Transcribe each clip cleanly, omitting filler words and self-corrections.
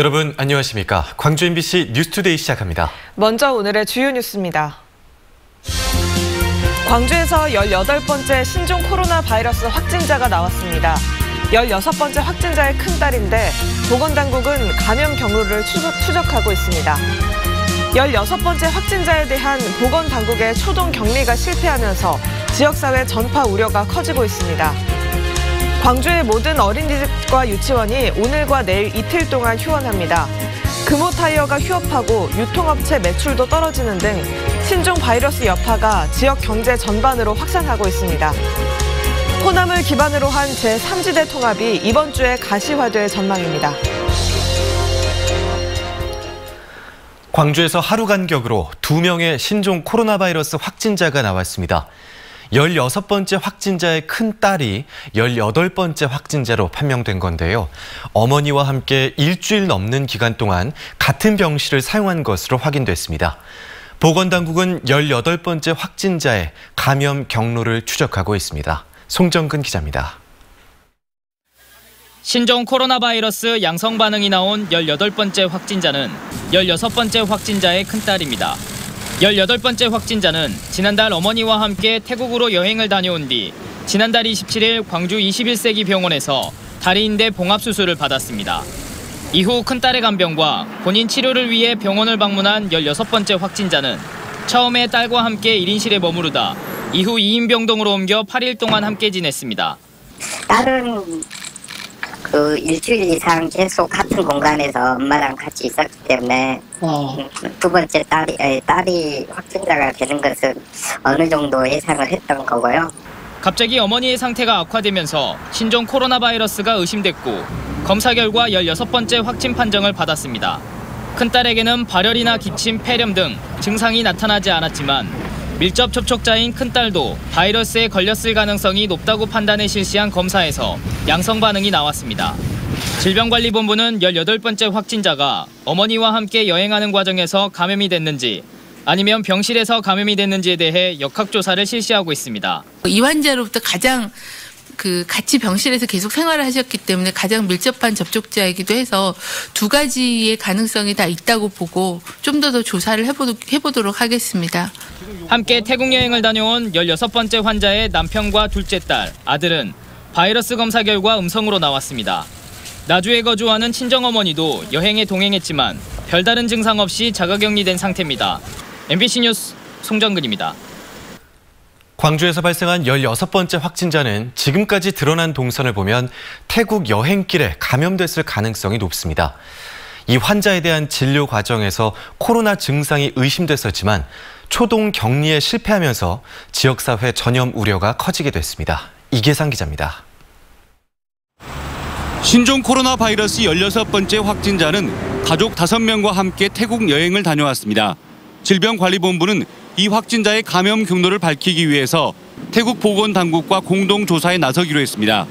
여러분 안녕하십니까? 광주 MBC 뉴스투데이 시작합니다. 먼저 오늘의 주요 뉴스입니다. 광주에서 18번째 신종 코로나 바이러스 확진자가 나왔습니다. 16번째 확진자의 큰딸인데 보건당국은 감염 경로를 추적하고 있습니다. 16번째 확진자에 대한 보건당국의 초동 격리가 실패하면서 지역사회 전파 우려가 커지고 있습니다. 광주의 모든 어린이집과 유치원이 오늘과 내일 이틀 동안 휴원합니다. 금호타이어가 휴업하고 유통업체 매출도 떨어지는 등 신종 바이러스 여파가 지역 경제 전반으로 확산하고 있습니다. 호남을 기반으로 한 제3지대 통합이 이번 주에 가시화될 전망입니다. 광주에서 하루 간격으로 2명의 신종 코로나 바이러스 확진자가 나왔습니다. 16번째 확진자의 큰딸이 18번째 확진자로 판명된 건데요. 어머니와 함께 일주일 넘는 기간 동안 같은 병실을 사용한 것으로 확인됐습니다. 보건당국은 18번째 확진자의 감염 경로를 추적하고 있습니다. 송정근 기자입니다. 신종 코로나 바이러스 양성 반응이 나온 18번째 확진자는 16번째 확진자의 큰딸입니다. 18번째 확진자는 지난달 어머니와 함께 태국으로 여행을 다녀온 뒤 지난달 27일 광주 21세기 병원에서 다리인대 봉합수술을 받았습니다. 이후 큰딸의 간병과 본인 치료를 위해 병원을 방문한 16번째 확진자는 처음에 딸과 함께 1인실에 머무르다 이후 2인 병동으로 옮겨 8일 동안 함께 지냈습니다. 딸은 일주일 이상 계속 같은 공간에서 엄마랑 같이 있었기 때문에 두 번째 딸이 확진자가 되는 것은 어느 정도 예상을 했던 거고요. 갑자기 어머니의 상태가 악화되면서 신종 코로나 바이러스가 의심됐고 검사 결과 16번째 확진 판정을 받았습니다. 큰딸에게는 발열이나 기침, 폐렴 등 증상이 나타나지 않았지만 밀접 접촉자인 큰딸도 바이러스에 걸렸을 가능성이 높다고 판단해 실시한 검사에서 양성 반응이 나왔습니다. 질병관리본부는 18번째 확진자가 어머니와 함께 여행하는 과정에서 감염이 됐는지 아니면 병실에서 감염이 됐는지에 대해 역학조사를 실시하고 있습니다. 이 환자로부터 가장 같이 병실에서 계속 생활을 하셨기 때문에 가장 밀접한 접촉자이기도 해서 두 가지의 가능성이 다 있다고 보고 좀 더 조사를 해보도록 하겠습니다. 함께 태국 여행을 다녀온 16번째 환자의 남편과 둘째 딸, 아들은 바이러스 검사 결과 음성으로 나왔습니다. 나주에 거주하는 친정어머니도 여행에 동행했지만 별다른 증상 없이 자가격리된 상태입니다. MBC 뉴스 송정근입니다. 광주에서 발생한 16번째 확진자는 지금까지 드러난 동선을 보면 태국 여행길에 감염됐을 가능성이 높습니다. 이 환자에 대한 진료 과정에서 코로나 증상이 의심됐었지만 초동 격리에 실패하면서 지역사회 전염 우려가 커지게 됐습니다. 이계상 기자입니다. 신종 코로나 바이러스 16번째 확진자는 가족 5명과 함께 태국 여행을 다녀왔습니다. 질병관리본부는 이 확진자의 감염 경로를 밝히기 위해서 태국 보건당국과 공동조사에 나서기로 했습니다.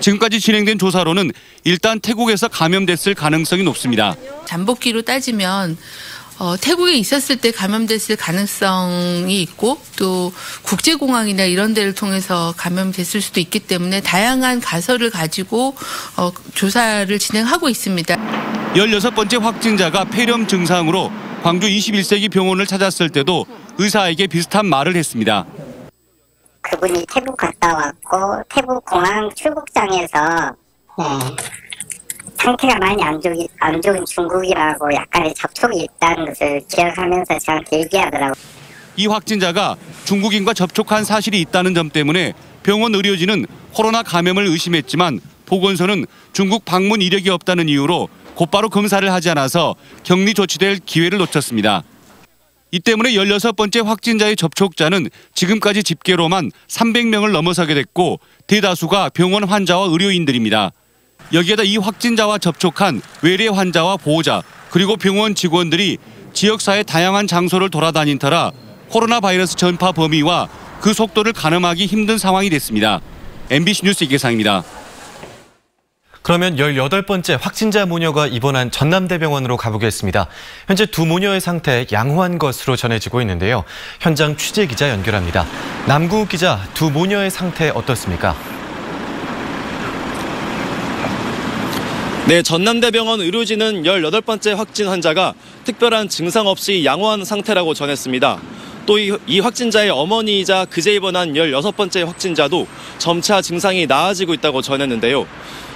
지금까지 진행된 조사로는 일단 태국에서 감염됐을 가능성이 높습니다. 잠복기로 따지면 태국에 있었을 때 감염됐을 가능성이 있고 또 국제공항이나 이런 데를 통해서 감염됐을 수도 있기 때문에 다양한 가설을 가지고 조사를 진행하고 있습니다. 16번째 확진자가 폐렴 증상으로 광주 21세기 병원을 찾았을 때도 의사에게 비슷한 말을 했습니다. 그분이 태국 갔다 왔고 태국 공항 출국장에서 상태가 많이 안 좋은 중국이라고 약간의 접촉이 있다는 것을 기억하면서 저한테 얘기하더라고요. 이 확진자가 중국인과 접촉한 사실이 있다는 점 때문에 병원 의료진은 코로나 감염을 의심했지만 보건소는 중국 방문 이력이 없다는 이유로 곧바로 검사를 하지 않아서 격리 조치될 기회를 놓쳤습니다. 이 때문에 16번째 확진자의 접촉자는 지금까지 집계로만 300명을 넘어서게 됐고 대다수가 병원 환자와 의료인들입니다. 여기에다 이 확진자와 접촉한 외래 환자와 보호자 그리고 병원 직원들이 지역사회 다양한 장소를 돌아다닌 터라 코로나 바이러스 전파 범위와 그 속도를 가늠하기 힘든 상황이 됐습니다. MBC 뉴스 이계상입니다. 그러면 18번째 확진자 모녀가 입원한 전남대병원으로 가보겠습니다. 현재 두 모녀의 상태 양호한 것으로 전해지고 있는데요. 현장 취재 기자 연결합니다. 남구욱 기자, 두 모녀의 상태 어떻습니까? 네, 전남대병원 의료진은 18번째 확진 환자가 특별한 증상 없이 양호한 상태라고 전했습니다. 또 이 확진자의 어머니이자 그제 입원한 16번째 확진자도 점차 증상이 나아지고 있다고 전했는데요.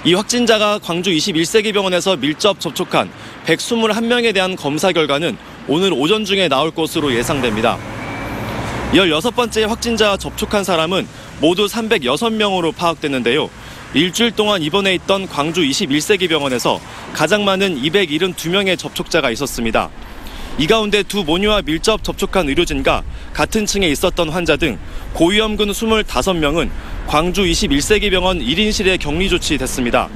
이 확진자가 광주 21세기 병원에서 밀접 접촉한 121명에 대한 검사 결과는 오늘 오전 중에 나올 것으로 예상됩니다. 16번째 확진자와 접촉한 사람은 모두 306명으로 파악됐는데요. 일주일 동안 입원해 있던 광주 21세기 병원에서 가장 많은 272명의 접촉자가 있었습니다. 이 가운데 두 모녀와 밀접 접촉한 의료진과 같은 층에 있었던 환자 등 고위험군 25명은 광주 21세기 병원 1인실에 격리 조치됐습니다.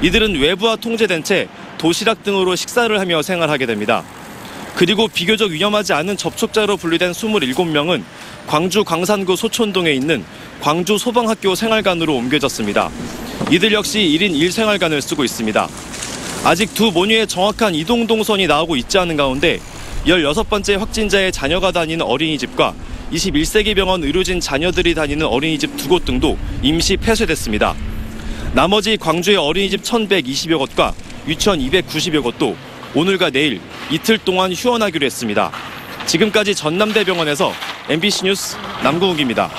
이들은 외부와 통제된 채 도시락 등으로 식사를 하며 생활하게 됩니다. 그리고 비교적 위험하지 않은 접촉자로 분류된 27명은 광주 광산구 소촌동에 있는 광주 소방학교 생활관으로 옮겨졌습니다. 이들 역시 1인 1생활관을 쓰고 있습니다. 아직 두 모녀의 정확한 이동 동선이 나오고 있지 않은 가운데 16번째 확진자의 자녀가 다니는 어린이집과 21세기 병원 의료진 자녀들이 다니는 어린이집 2곳 등도 임시 폐쇄됐습니다. 나머지 광주의 어린이집 1,120여 곳과 유치원 290여 곳도 오늘과 내일 이틀 동안 휴원하기로 했습니다. 지금까지 전남대병원에서 MBC 뉴스 남궁욱입니다.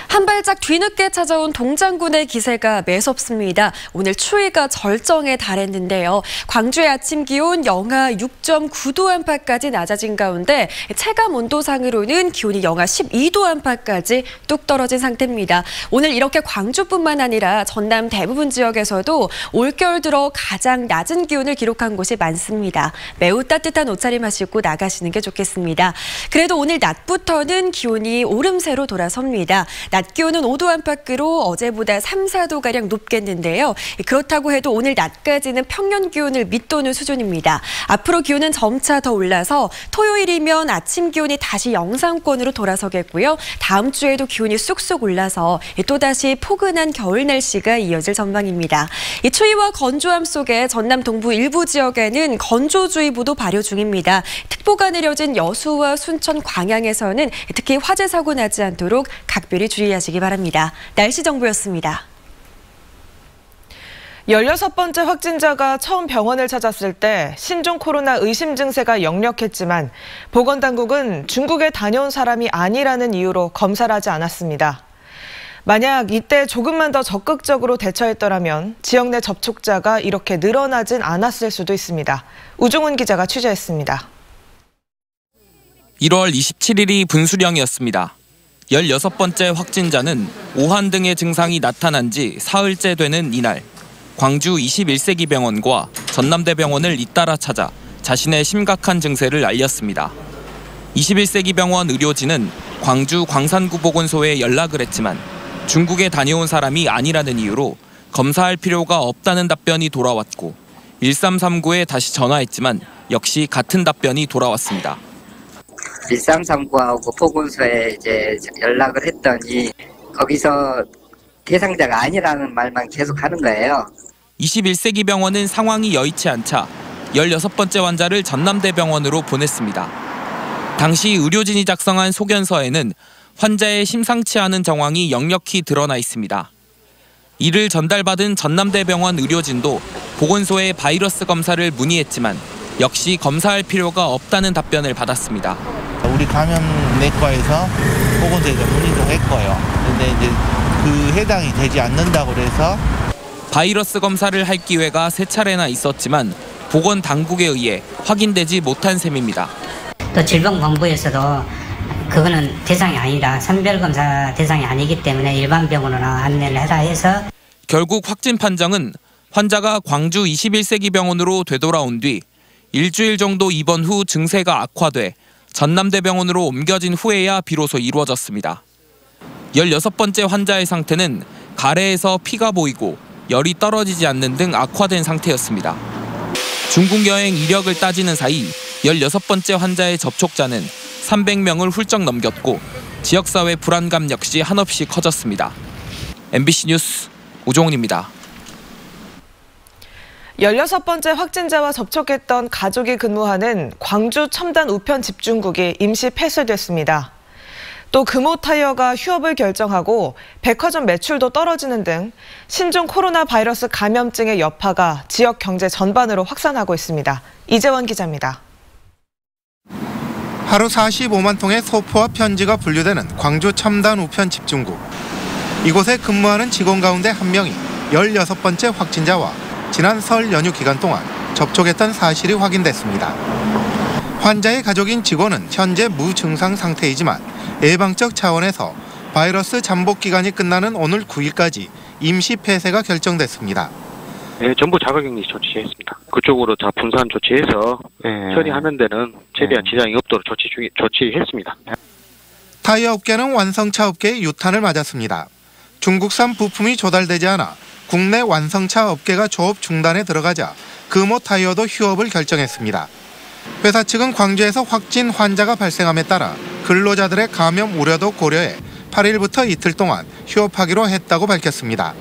한 발짝 뒤늦게 찾아온 동장군의 기세가 매섭습니다. 오늘 추위가 절정에 달했는데요. 광주의 아침 기온 영하 6.9도 안팎까지 낮아진 가운데 체감 온도상으로는 기온이 영하 12도 안팎까지 뚝 떨어진 상태입니다. 오늘 이렇게 광주뿐만 아니라 전남 대부분 지역에서도 올겨울 들어 가장 낮은 기온을 기록한 곳이 많습니다. 매우 따뜻한 옷차림 하시고 나가시는 게 좋겠습니다. 그래도 오늘 낮부터는 기온이 오름세로 돌아섭니다. 낮 기온은 5도 안팎으로 어제보다 3, 4도가량 높겠는데요. 그렇다고 해도 오늘 낮까지는 평년 기온을 밑도는 수준입니다. 앞으로 기온은 점차 더 올라서 토요일이면 아침 기온이 다시 영상권으로 돌아서겠고요. 다음 주에도 기온이 쑥쑥 올라서 또다시 포근한 겨울 날씨가 이어질 전망입니다. 이 추위와 건조함 속에 전남 동부 일부 지역에는 건조주의보도 발효 중입니다. 특보가 내려진 여수와 순천, 광양에서는 특히 화재 사고 나지 않도록 각별히 주의하시기 바랍니다. 날씨 정보였습니다. 16번째 확진자가 처음 병원을 찾았을 때 신종 코로나 의심 증세가 역력했지만 보건당국은 중국에 다녀온 사람이 아니라는 이유로 검사를 하지 않았습니다. 만약 이때 조금만 더 적극적으로 대처했더라면 지역 내 접촉자가 이렇게 늘어나진 않았을 수도 있습니다. 우종훈 기자가 취재했습니다. 1월 27일이 분수령이었습니다. 16번째 확진자는 오한 등의 증상이 나타난 지 사흘째 되는 이날 광주 21세기 병원과 전남대병원을 잇따라 찾아 자신의 심각한 증세를 알렸습니다. 21세기 병원 의료진은 광주 광산구 보건소에 연락을 했지만 중국에 다녀온 사람이 아니라는 이유로 검사할 필요가 없다는 답변이 돌아왔고 1339에 다시 전화했지만 역시 같은 답변이 돌아왔습니다. 1339하고 보건소에 이제 연락을 했더니 거기서 대상자가 아니라는 말만 계속 하는 거예요. 21세기 병원은 상황이 여의치 않자 16번째 환자를 전남대병원으로 보냈습니다. 당시 의료진이 작성한 소견서에는 환자의 심상치 않은 정황이 역력히 드러나 있습니다. 이를 전달받은 전남대병원 의료진도 보건소에 바이러스 검사를 문의했지만 역시 검사할 필요가 없다는 답변을 받았습니다. 우리 감염내과에서 보건소에 문의도 했고요. 근데 이제 그 해당이 되지 않는다고 그래서 바이러스 검사를 할 기회가 3차례나 있었지만 보건 당국에 의해 확인되지 못한 셈입니다. 또 질병본부에서도 그거는 대상이 아니다. 선별검사 대상이 아니기 때문에 일반 병원으로 안내를 해라 해서 결국 확진 판정은 환자가 광주 21세기 병원으로 되돌아온 뒤 일주일 정도 입원 후 증세가 악화돼 전남대병원으로 옮겨진 후에야 비로소 이루어졌습니다. 16번째 환자의 상태는 가래에서 피가 보이고 열이 떨어지지 않는 등 악화된 상태였습니다. 중국 여행 이력을 따지는 사이 16번째 환자의 접촉자는 300명을 훌쩍 넘겼고 지역사회 불안감 역시 한없이 커졌습니다. MBC 뉴스 우종훈입니다. 16번째 확진자와 접촉했던 가족이 근무하는 광주 첨단 우편 집중국이 임시 폐쇄됐습니다. 또 금호 타이어가 휴업을 결정하고 백화점 매출도 떨어지는 등 신종 코로나 바이러스 감염증의 여파가 지역 경제 전반으로 확산하고 있습니다. 이재원 기자입니다. 하루 45만 통의 소포와 편지가 분류되는 광주 첨단 우편 집중국. 이곳에 근무하는 직원 가운데 한 명이 16번째 확진자와 지난 설 연휴 기간 동안 접촉했던 사실이 확인됐습니다. 환자의 가족인 직원은 현재 무증상 상태이지만 예방적 차원에서 바이러스 잠복 기간이 끝나는 오늘 9일까지 임시 폐쇄가 결정됐습니다. 네, 전부 자가격리 조치했습니다. 그쪽으로 다 분산 조치해서 처리하는 데는 최대한 지장이 없도록 조치했습니다. 타이어 업계는 완성차 업계의 유탄을 맞았습니다. 중국산 부품이 조달되지 않아 국내 완성차 업계가 조업 중단에 들어가자 금호 타이어도 휴업을 결정했습니다. 회사 측은 광주에서 확진 환자가 발생함에 따라 근로자들의 감염 우려도 고려해 8일부터 이틀 동안 휴업하기로 했다고 밝혔습니다.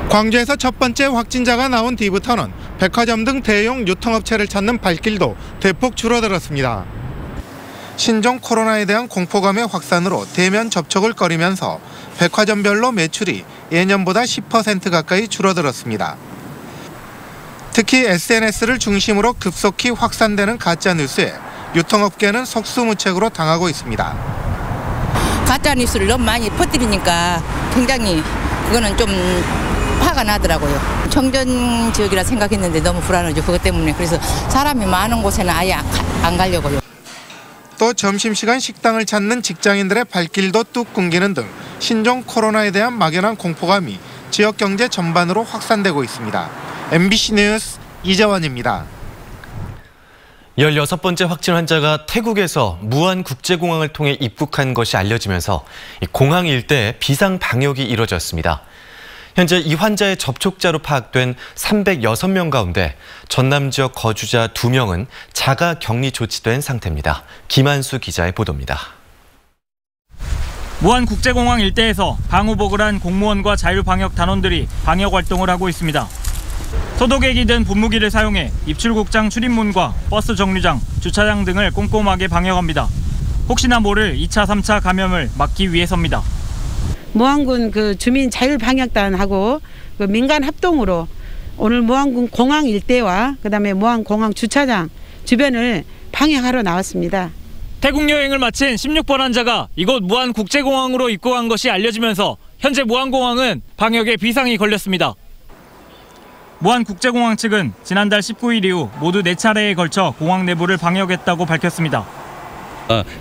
광주에서 첫 번째 확진자가 나온 뒤부터는 백화점 등 대형 유통업체를 찾는 발길도 대폭 줄어들었습니다. 신종 코로나에 대한 공포감의 확산으로 대면 접촉을 꺼리면서 백화점별로 매출이 예년보다 10% 가까이 줄어들었습니다. 특히 SNS를 중심으로 급속히 확산되는 가짜뉴스에 유통업계는 속수무책으로 당하고 있습니다. 가짜뉴스를 너무 많이 퍼뜨리니까 굉장히 그거는 좀 화가 나더라고요. 청전 지역이라 생각했는데 너무 불안하죠. 그것 때문에. 그래서 사람이 많은 곳에는 아예 안 가려고요. 또 점심시간 식당을 찾는 직장인들의 발길도 뚝 끊기는 등 신종 코로나에 대한 막연한 공포감이 지역 경제 전반으로 확산되고 있습니다. MBC 뉴스 이재원입니다. 16번째 확진 환자가 태국에서 무안국제공항을 통해 입국한 것이 알려지면서 공항 일대에 비상 방역이 이뤄졌습니다. 현재 이 환자의 접촉자로 파악된 306명 가운데 전남 지역 거주자 2명은 자가 격리 조치된 상태입니다. 김한수 기자의 보도입니다. 무안국제공항 일대에서 방호복을 한 공무원과 자율방역 단원들이 방역 활동을 하고 있습니다. 소독액이 든 분무기를 사용해 입출국장 출입문과 버스 정류장, 주차장 등을 꼼꼼하게 방역합니다. 혹시나 모를 2차, 3차 감염을 막기 위해서입니다. 무안군 주민 자율방역단하고 민간 합동으로 오늘 무안군 공항 일대와 그다음에 무안공항 주차장 주변을 방역하러 나왔습니다. 태국 여행을 마친 16번 환자가 이곳 무안국제공항으로 입국한 것이 알려지면서 현재 무안공항은 방역에 비상이 걸렸습니다. 무안국제공항 측은 지난달 19일 이후 모두 4차례에 걸쳐 공항 내부를 방역했다고 밝혔습니다.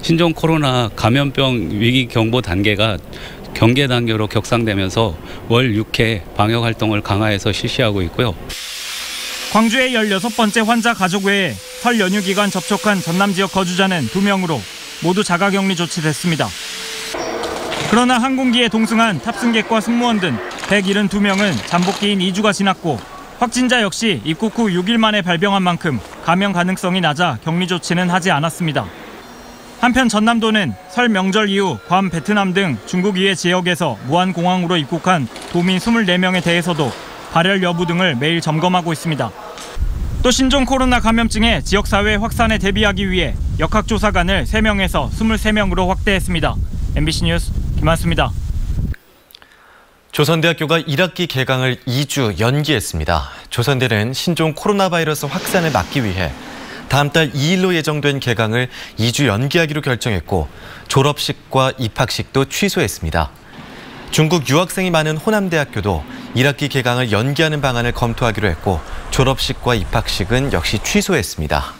신종 코로나 감염병 위기 경보 단계가 경계 단계로 격상되면서 월 6회 방역 활동을 강화해서 실시하고 있고요. 광주의 16번째 환자 가족 외에 설 연휴 기간 접촉한 전남 지역 거주자는 2명으로 모두 자가격리 조치됐습니다. 그러나 항공기에 동승한 탑승객과 승무원 등 172명은 잠복기인 2주가 지났고 확진자 역시 입국 후 6일 만에 발병한 만큼 감염 가능성이 낮아 격리 조치는 하지 않았습니다. 한편 전남도는 설 명절 이후 괌, 베트남 등 중국 이해 지역에서 무안공항으로 입국한 도민 24명에 대해서도 발열 여부 등을 매일 점검하고 있습니다. 또 신종 코로나 감염증의 지역사회 확산에 대비하기 위해 역학조사관을 3명에서 23명으로 확대했습니다. MBC 뉴스 김한수입니다. 조선대학교가 1학기 개강을 2주 연기했습니다. 조선대는 신종 코로나 바이러스 확산을 막기 위해 다음 달 2일로 예정된 개강을 2주 연기하기로 결정했고 졸업식과 입학식도 취소했습니다. 중국 유학생이 많은 호남대학교도 1학기 개강을 연기하는 방안을 검토하기로 했고 졸업식과 입학식은 역시 취소했습니다.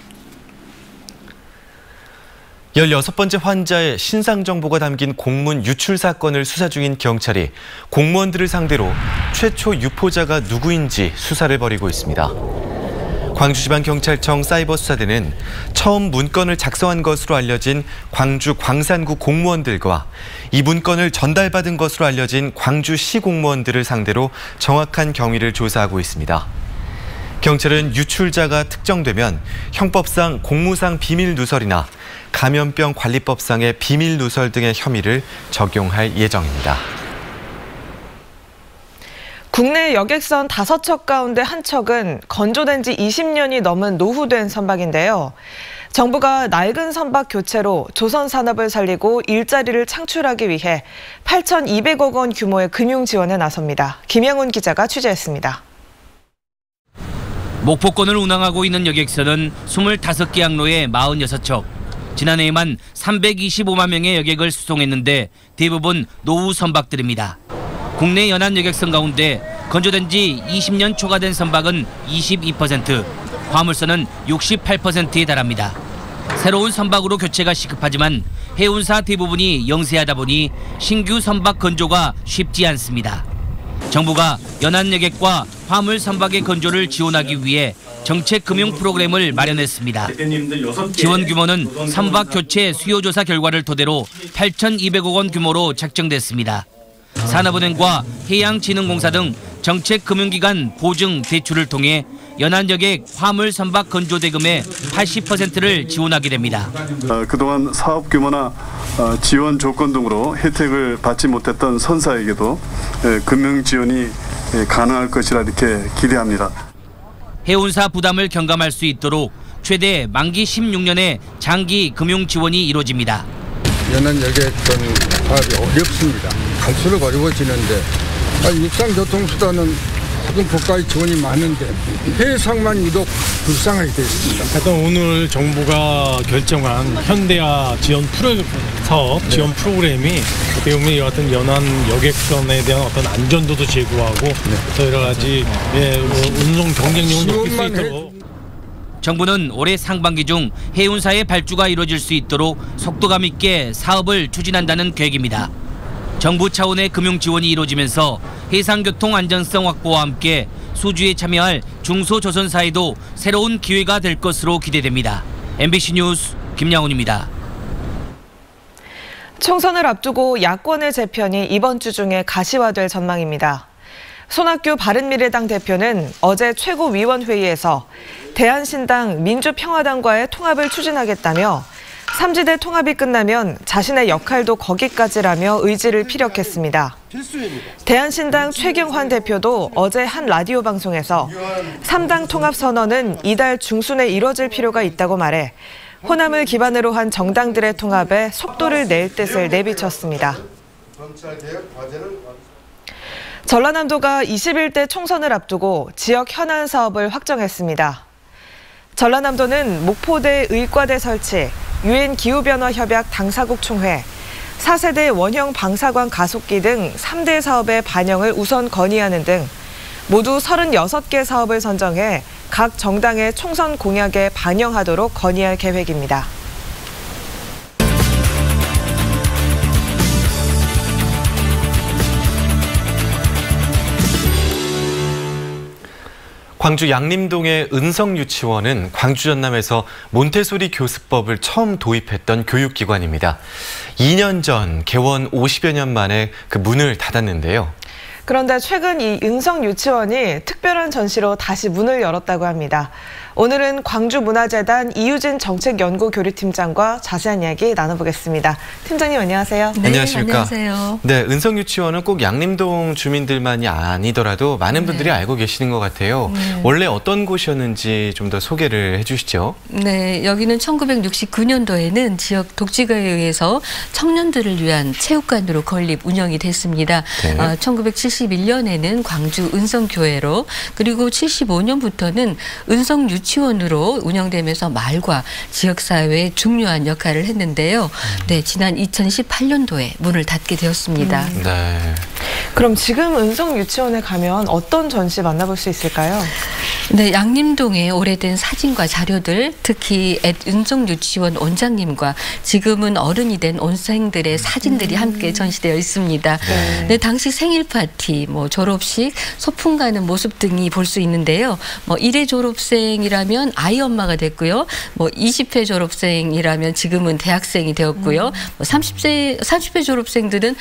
16번째 환자의 신상 정보가 담긴 공문 유출 사건을 수사 중인 경찰이 공무원들을 상대로 최초 유포자가 누구인지 수사를 벌이고 있습니다. 광주지방경찰청 사이버수사대는 처음 문건을 작성한 것으로 알려진 광주 광산구 공무원들과 이 문건을 전달받은 것으로 알려진 광주시 공무원들을 상대로 정확한 경위를 조사하고 있습니다. 경찰은 유출자가 특정되면 형법상 공무상 비밀누설이나 감염병 관리법상의 비밀누설 등의 혐의를 적용할 예정입니다. 국내 여객선 5척 가운데 한 척은 건조된 지 20년이 넘은 노후된 선박인데요. 정부가 낡은 선박 교체로 조선 산업을 살리고 일자리를 창출하기 위해 8,200억 원 규모의 금융 지원에 나섭니다. 김영훈 기자가 취재했습니다. 목포권을 운항하고 있는 여객선은 25개 항로에 46척. 지난해에만 325만 명의 여객을 수송했는데 대부분 노후 선박들입니다. 국내 연안 여객선 가운데 건조된 지 20년 초과된 선박은 22%, 화물선은 68%에 달합니다. 새로운 선박으로 교체가 시급하지만 해운사 대부분이 영세하다 보니 신규 선박 건조가 쉽지 않습니다. 정부가 연안 여객과 화물 선박의 건조를 지원하기 위해 정책 금융 프로그램을 마련했습니다. 지원 규모는 선박 교체 수요 조사 결과를 토대로 8,200억 원 규모로 책정됐습니다. 산업은행과 해양진흥공사 등 정책 금융기관 보증 대출을 통해 연안 여객 화물 선박 건조 대금의 80%를 지원하게 됩니다. 그동안 사업 규모나 지원 조건 등으로 혜택을 받지 못했던 선사에게도 금융 지원이 가능할 것이라 이렇게 기대합니다. 해운사 부담을 경감할 수 있도록 최대 만기 16년의 장기 금융 지원이 이루어집니다. 연안 여객선 사업이 어렵습니다. 갈수록 어려워지는데 육상교통수단은 모든 국가의 지원이 많은데 해상만 유독 불쌍하게 되어 있습니다. 하여튼 오늘 정부가 결정한 현대화 지원 사업 지원 프로그램이 어떻게 보면 이 같은 연안 여객선에 대한 어떤 안전도도 제고하고 또 여러 가지 운송 경쟁력을 높일 수 있도록. 정부는 올해 상반기 중 해운사의 발주가 이루어질 수 있도록 속도감 있게 사업을 추진한다는 계획입니다. 정부 차원의 금융 지원이 이루어지면서 해상교통 안전성 확보와 함께 수주에 참여할 중소조선사에도 새로운 기회가 될 것으로 기대됩니다. MBC 뉴스 김양훈입니다. 총선을 앞두고 야권의 재편이 이번 주 중에 가시화될 전망입니다. 손학규 바른미래당 대표는 어제 최고위원회의에서 대한신당 민주평화당과의 통합을 추진하겠다며 3지대 통합이 끝나면 자신의 역할도 거기까지라며 의지를 피력했습니다. 대한신당 최경환 대표도 어제 한 라디오 방송에서 3당 통합 선언은 이달 중순에 이뤄질 필요가 있다고 말해 호남을 기반으로 한 정당들의 통합에 속도를 낼 뜻을 내비쳤습니다. 전라남도가 21대 총선을 앞두고 지역 현안 사업을 확정했습니다. 전라남도는 목포대 의과대 설치, 유엔 기후변화협약 당사국 총회, 4세대 원형 방사관 가속기 등 3대 사업의 반영을 우선 건의하는 등 모두 36개 사업을 선정해 각 정당의 총선 공약에 반영하도록 건의할 계획입니다. 광주 양림동의 은성유치원은 광주 전남에서 몬테소리 교습법을 처음 도입했던 교육기관입니다. 2년 전 개원 50여 년 만에 그 문을 닫았는데요. 그런데 최근 이 은성유치원이 특별한 전시로 다시 문을 열었다고 합니다. 오늘은 광주문화재단 이유진 정책연구교류팀장과 자세한 이야기 나눠보겠습니다. 팀장님 안녕하세요. 네, 안녕하십니까. 안녕하세요. 네, 은성유치원은 꼭 양림동 주민들만이 아니더라도 많은 분들이 알고 계시는 것 같아요. 원래 어떤 곳이었는지 좀 더 소개를 해주시죠. 네, 여기는 1969년도에는 지역 독지가에 의해서 청년들을 위한 체육관으로 건립 운영이 됐습니다. 네. 1971년에는 광주 은성교회로 그리고 75년부터는 은성유치원으로 운영되면서 마을과 지역사회에 중요한 역할을 했는데요. 네, 지난 2018년도에 문을 닫게 되었습니다. 네. 그럼 지금 은성유치원에 가면 어떤 전시 만나볼 수 있을까요? 네, 양림동의 오래된 사진과 자료들, 특히 은성유치원 원장님과 지금은 어른이 된 원생들의 사진들이 함께 전시되어 있습니다. 네, 당시 생일 파티, 졸업식, 소풍 가는 모습 등이 볼 수 있는데요. 1회 졸업생이라면 아이 엄마가 됐고요. 20회 졸업생이라면 지금은 대학생이 되었고요. 30회 졸업생들은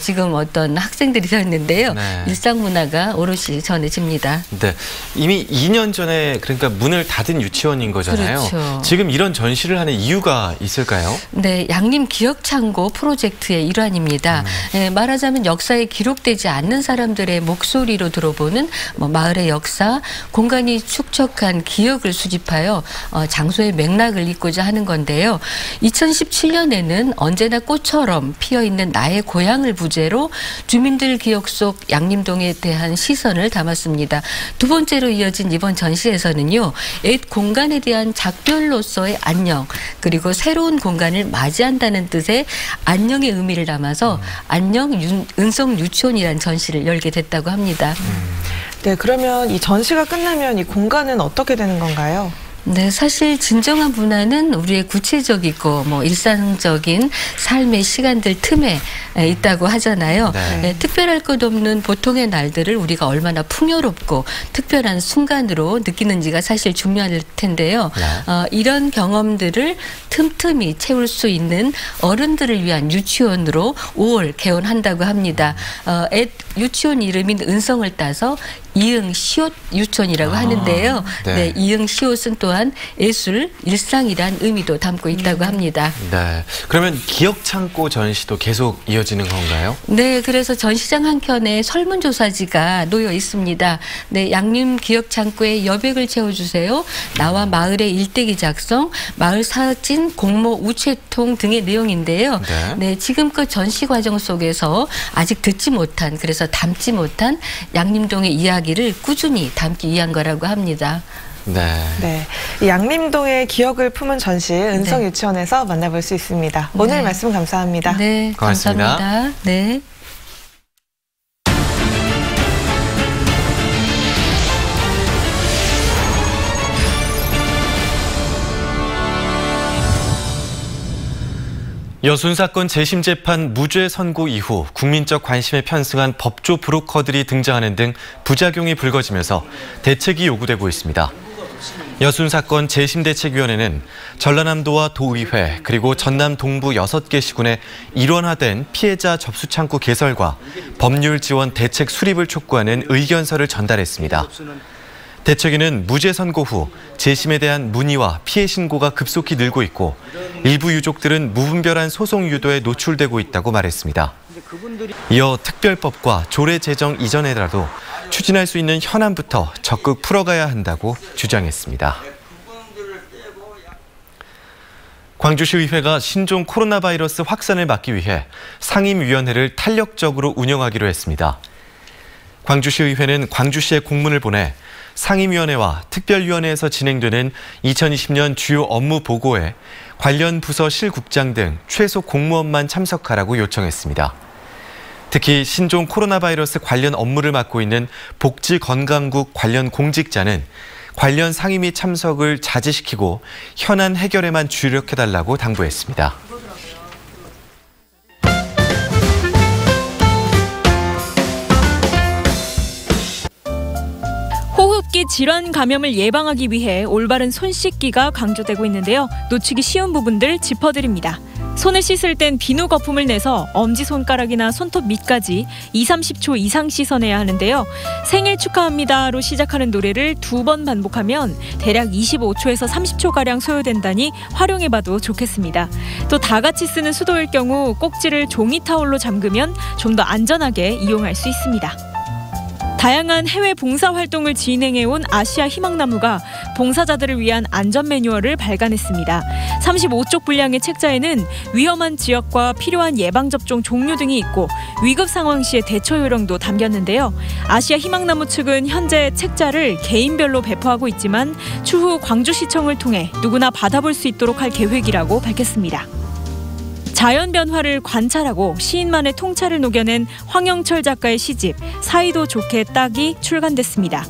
지금 어떤 학생들이 되었는데요. 네. 일상 문화가 오롯이 전해집니다. 네, 이미 2년 전에 그러니까 문을 닫은 유치원인 거잖아요. 그렇죠. 지금 이런 전시를 하는 이유가 있을까요? 네, 양림 기억창고 프로젝트의 일환입니다. 말하자면 역사에 기록되지 않는 사람들의 목소리로 들어보는 마을의 역사, 공간이 축적한 기억을 수집하여 장소의 맥락을 잇고자 하는 건데요. 2017년에는 언제나 꽃처럼 피어있는 나의 고향을 부제로 주민들 기억 속 양림동에 대한 시선을 담았습니다. 두 번째로 이어진 이번 전시에서는요. 옛 공간에 대한 작별로서의 안녕, 그리고 새로운 공간을 맞이한다는 뜻의 안녕의 의미를 담아서 안녕 은성 유치원이라는 전시를 열게 됐다고 합니다. 네, 그러면 이 전시가 끝나면 이 공간은 어떻게 되는 건가요? 네, 사실 진정한 문화는 우리의 구체적이고 일상적인 삶의 시간들 틈에 있다고 하잖아요. 네, 특별할 것 없는 보통의 날들을 우리가 얼마나 풍요롭고 특별한 순간으로 느끼는지가 사실 중요할 텐데요. 이런 경험들을 틈틈이 채울 수 있는 어른들을 위한 유치원으로 5월 개원한다고 합니다. 유치원 이름인 은성을 따서 이응 시옷 유치원이라고 하는데요. 네, 이응 시옷은 또한 예술, 일상이란 의미도 담고 있다고 합니다. 네, 그러면 기억창고 전시도 계속 이어지는 건가요? 네, 그래서 전시장 한켠에 설문조사지가 놓여 있습니다. 네, 양림 기억창고에 여백을 채워주세요. 나와 마을의 일대기 작성, 마을 사진, 공모, 우체통 등의 내용인데요. 네, 지금껏 전시 과정 속에서 아직 듣지 못한, 그래서 담지 못한 양림동의 이야기를 꾸준히 담기 위한 거라고 합니다. 네, 이 양림동의 기억을 품은 전시 은성 유치원에서 만나볼 수 있습니다. 오늘 말씀 감사합니다. 네, 고맙습니다. 감사합니다. 네. 여순 사건 재심 재판 무죄 선고 이후 국민적 관심에 편승한 법조 브로커들이 등장하는 등 부작용이 불거지면서 대책이 요구되고 있습니다. 여순 사건 재심대책위원회는 전라남도와 도의회 그리고 전남 동부 6개 시군에 일원화된 피해자 접수 창구 개설과 법률 지원 대책 수립을 촉구하는 의견서를 전달했습니다. 대책위는 무죄 선고 후 재심에 대한 문의와 피해 신고가 급속히 늘고 있고 일부 유족들은 무분별한 소송 유도에 노출되고 있다고 말했습니다. 이어 특별법과 조례 제정 이전에라도 추진할 수 있는 현안부터 적극 풀어가야 한다고 주장했습니다. 광주시의회가 신종 코로나 바이러스 확산을 막기 위해 상임위원회를 탄력적으로 운영하기로 했습니다. 광주시의회는 광주시에 공문을 보내 상임위원회와 특별위원회에서 진행되는 2020년 주요 업무 보고에 관련 부서 실국장 등 최소 공무원만 참석하라고 요청했습니다. 특히 신종 코로나 바이러스 관련 업무를 맡고 있는 복지건강국 관련 공직자는 관련 상임위 참석을 자제시키고 현안 해결에만 주력해달라고 당부했습니다. 호흡기 질환 감염을 예방하기 위해 올바른 손 씻기가 강조되고 있는데요. 놓치기 쉬운 부분들 짚어드립니다. 손을 씻을 땐 비누 거품을 내서 엄지손가락이나 손톱 밑까지 20-30초 이상 씻어내야 하는데요. 생일 축하합니다로 시작하는 노래를 2번 반복하면 대략 25초에서 30초가량 소요된다니 활용해봐도 좋겠습니다. 또 다 같이 쓰는 수도일 경우 꼭지를 종이 타올로 잠그면 좀 더 안전하게 이용할 수 있습니다. 다양한 해외 봉사활동을 진행해온 아시아 희망나무가 봉사자들을 위한 안전 매뉴얼을 발간했습니다. 35쪽 분량의 책자에는 위험한 지역과 필요한 예방접종 종류 등이 있고 위급 상황 시의 대처 요령도 담겼는데요. 아시아 희망나무 측은 현재 책자를 개인별로 배포하고 있지만 추후 광주시청을 통해 누구나 받아볼 수 있도록 할 계획이라고 밝혔습니다. 자연 변화를 관찰하고 시인만의 통찰을 녹여낸 황영철 작가의 시집 사이도 좋게 딱이 출간됐습니다.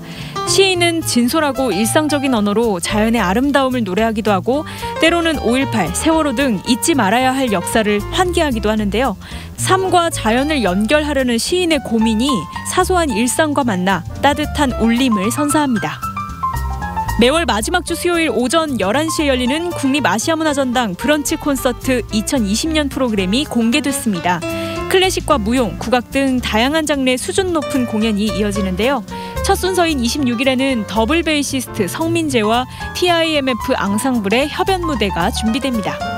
시인은 진솔하고 일상적인 언어로 자연의 아름다움을 노래하기도 하고 때로는 5.18, 세월호 등 잊지 말아야 할 역사를 환기하기도 하는데요. 삶과 자연을 연결하려는 시인의 고민이 사소한 일상과 만나 따뜻한 울림을 선사합니다. 매월 마지막 주 수요일 오전 11시에 열리는 국립아시아문화전당 브런치 콘서트 2020년 프로그램이 공개됐습니다. 클래식과 무용, 국악 등 다양한 장르의 수준 높은 공연이 이어지는데요. 첫 순서인 26일에는 더블 베이시스트 성민재와 TIMF 앙상블의 협연 무대가 준비됩니다.